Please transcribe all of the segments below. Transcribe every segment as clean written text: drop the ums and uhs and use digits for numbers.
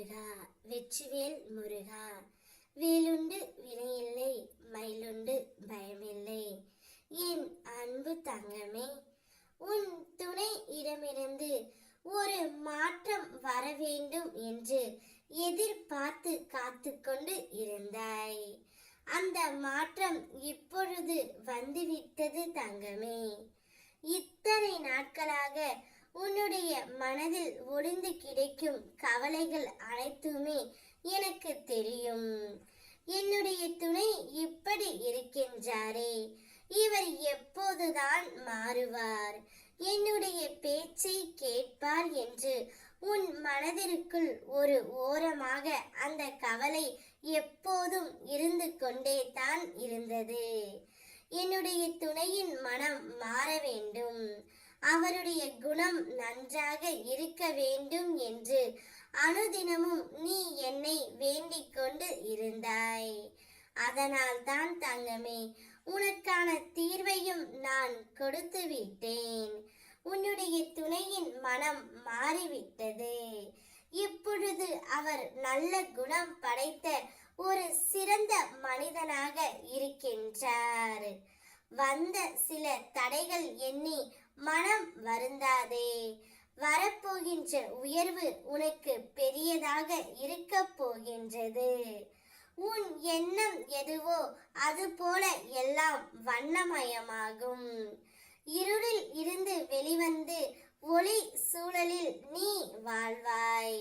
முருகா, வெற்றிவேல் முருகா. வேலுண்டு வினையில்லை, மயிலுண்டு பயமில்லை. என் அன்பு தங்கமே, உன் துணை இடமிருந்து ஒரு மாற்றம் வர வேண்டும் என்று எதிர்பார்த்து காத்து கொண்டு இருந்தாய். அந்த மாற்றம் இப்பொழுது வந்துவிட்டது தங்கமே. இத்தனை நாட்களாக உன்னுடைய மனதில் ஒளிந்து கிடைக்கும் கவலைகள் அனைத்துமே எனக்கு தெரியும். என்னுடைய துணை இப்படி இருக்கின்றாரே, இவர் எப்போதுதான் மாறுவார், என்னுடைய பேச்சை கேட்பார் என்று உன் மனதிற்குள் ஒரு ஓரமாக அந்த கவலை எப்போதும் இருந்து கொண்டே தான் இருந்தது. என்னுடைய துணையின் மனம் மாற வேண்டும், அவருடைய குணம் நன்றாக இருக்க வேண்டும் என்று அனுதினமும் நீ என்னை வேண்டிக் கொண்டு இருந்தாய். அதனால் தான் தங்கமே, உனக்கான தீர்வையும் நான் கொடுத்து விட்டேன். உன்னுடைய துணையின் மனம் மாறிவிட்டது. இப்பொழுது அவர் நல்ல குணம் படைத்த ஒரு சிறந்த மனிதனாக இருக்கின்றார். வந்த சில தடைகள் எண்ணி மனம் வருந்தாதே. வரப்போகின்ற உயர்வு உனக்கு பெரியதாக இருக்க போகின்றது. உன் எண்ணம் எதுவோ அது போல எல்லாம் வண்ணமயமாகும். இருளில் இருந்து வெளிவந்து ஒளி சூழலில் நீ வாழ்வாய்.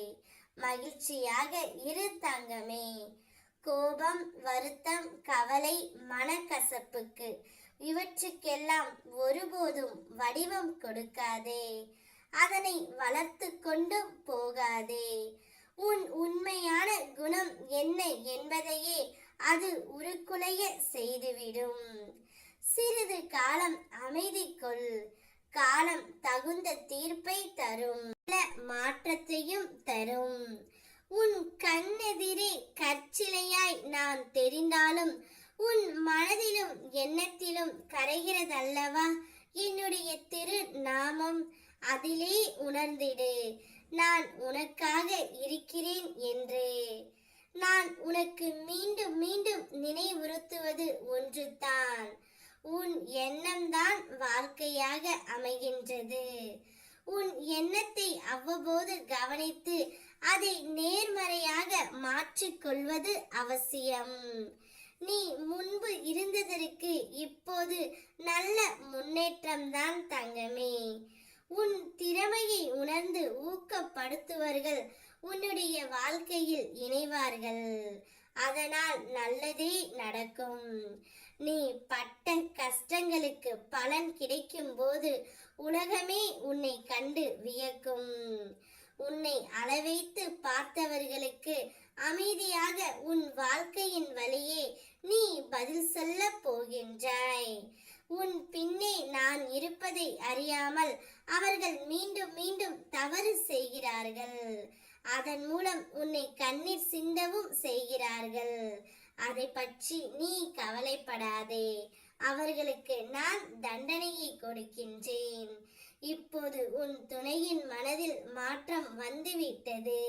மகிழ்ச்சியாக இரு தங்கமே. கோபம், வருத்தம், கவலை, மனக்கசப்புக்கு இவற்றுக்கெல்லாம் ஒருபோதும் வடிவம் கொடுக்காதே. அதனை வளர்த்து கொண்டும் போகாதே. உன் உண்மையான குணம் என்ன என்பதையே அது உருக்குலைய செய்துவிடும். சிறிது காலம் அமைதி கொள். காலம் தகுந்த தீர்ப்பை தரும், மாற்றத்தையும் தரும். உன் கண்ணெதிரே கற்சிலையாய் நான் தெரிந்தாலும் உன் மனதிலும் எண்ணத்திலும் கரைகிறதல்லவா என்னுடைய திரு நாமம். அதிலே உணர்ந்திடு, நான் உனக்காக இருக்கிறேன் என்று. நான் உனக்கு மீண்டும் மீண்டும் நினைவுறுத்துவது ஒன்றுதான், உன் எண்ணம்தான் வாழ்க்கையாக அமைகின்றது. உன் எண்ணத்தை அவ்வப்போது கவனித்து அதை நேர்மறையாக மாற்றிக்கொள்வது அவசியம். நீ முன்பு இருந்ததற்கு இப்போது நல்ல முன்னேற்றம்தான் தங்கமே. உன் திறமையை உணர்ந்து ஊக்கப்படுத்துவர்கள் உன்னுடைய வாழ்க்கையில் இணைவார்கள். அதனால் நல்லதே நடக்கும். நீ பட்ட கஷ்டங்களுக்கு பலன் கிடைக்கும் போது உலகமே உன்னை கண்டு வியக்கும். உன்னை அளவைத்து பார்த்தவர்களுக்கு அமைதியாக உன் வாழ்க்கையின் வழியே நீ பதில் சொல்ல போகின்றாய். உன் பின்னே நான் இருப்பதை அறியாமல் அவர்கள் மீண்டும் மீண்டும் தவறு செய்கிறார்கள். அதன் மூலம் உன்னை கண்ணீர் சிந்தவும் செய்கிறார்கள். அதை பற்றி நீ கவலைப்படாதே. அவர்களுக்கு நான் தண்டனையை கொடுக்கின்றேன். இப்போது உன் துணையின் மனதில் மாற்றம் வந்துவிட்டது.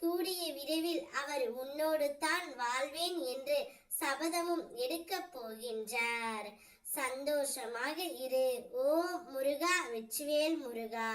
கூடிய விரைவில் அவர் உன்னோடு தான் வாழ்வேன் என்று சபதமும் எடுக்கப் போகின்றார். சந்தோஷமாக இரு. ஓ முருகா, வெற்றிவேல் முருகா.